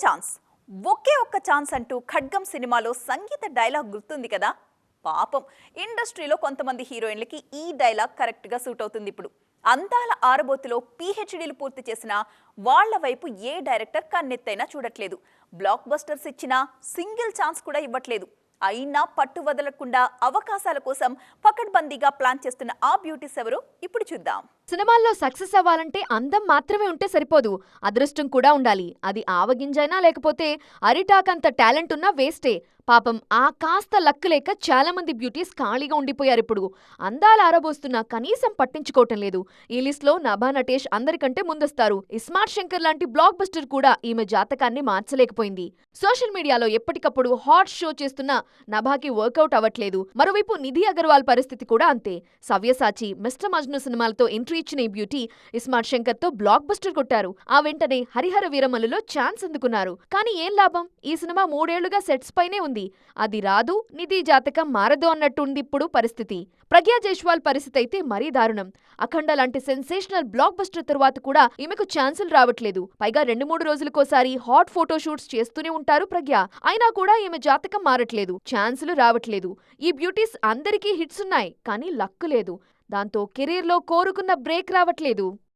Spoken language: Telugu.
ఛాన్స్ ఒకే ఒక్క ఛాన్స్ అంటూ ఖడ్గం సినిమాలో సంగీత డైలాగ్ గుర్తుంది కదా. పాపం ఇండస్ట్రీలో కొంతమంది హీరోయిన్లకి ఈ డైలాగ్ కరెక్ట్గా సూట్ అవుతుంది. ఇప్పుడు అందాల ఆరబోతులో పీహెచ్డీలు పూర్తి చేసిన వాళ్ల వైపు ఏ డైరెక్టర్ కన్నెత్తైనా చూడట్లేదు. బ్లాక్ బస్టర్స్ ఇచ్చినా సింగిల్ ఛాన్స్ కూడా ఇవ్వట్లేదు. అయినా పట్టు వదలకుండా అవకాశాల కోసం పకడ్బందీగా ప్లాన్ చేస్తున్న ఆ బ్యూటీస్ ఎవరో ఇప్పుడు చూద్దాం. సినిమాల్లో సక్సెస్ అవ్వాలంటే అందం మాత్రమే ఉంటే సరిపోదు, అదృష్టం కూడా ఉండాలి. అది ఆవగింజైనా లేకపోతే అరిటాకంత టాలెంట్ ఉన్నా వేస్టే. పాపం ఆ కాస్త లక్ లేక చాలా మంది బ్యూటీస్ ఖాళీగా ఉండిపోయారిప్పుడు. అందాలు ఆరబోస్తున్నా కనీసం పట్టించుకోవటం లేదు. ఈ లిస్ట్లో నభా నటేష్ అందరికంటే ముందొస్తారు. ఇస్మార్ట్ శంకర్ లాంటి బ్లాక్ బస్టర్ కూడా ఈమె జాతకాన్ని మార్చలేకపోయింది. సోషల్ మీడియాలో ఎప్పటికప్పుడు హాట్ షో చేస్తున్న నభాకి వర్కౌట్ అవ్వట్లేదు. మరోవైపు నిధి అగర్వాల్ పరిస్థితి కూడా అంతే. సవ్యసాచి, మిస్టర్ మజ్ను సినిమాలతో ఎంట్రీ ఇచ్చిన ఈ బ్యూటీ ఇస్మార్ట్ శంకర్ తో బ్లాక్ బస్టర్ కొట్టారు. ఆ వెంటనే హరిహర వీరమల్లులో ఛాన్స్ అందుకున్నారు. కానీ ఏం లాభం, ఈ సినిమా 3 ఏళ్లుగా సెట్స్ పైనే ఉంది. అది రాదు, నిధి జాతకం మారదు అన్నట్టుంది ఇప్పుడు పరిస్థితి. ప్రగ్యా జైస్వాల్ పరిస్థితి అయితే మరీ దారుణం. అఖండ లాంటి సెన్సేషనల్ బ్లాక్ బస్టర్ తరువాత కూడా ఈమెకు ఛాన్సులు రావట్లేదు. పైగా 2-3 రోజులకోసారి హాట్ ఫోటో షూట్స్ చేస్తూనే ఉంటారు ప్రగ్య. అయినా కూడా ఈమె జాతకం మారట్లేదు, ఛాన్సులు రావట్లేదు. ఈ బ్యూటీస్ అందరికీ హిట్స్ ఉన్నాయి, కానీ లక్ లేదు. దాంతో కెరీర్లో కోరుకున్న బ్రేక్ రావట్లేదు.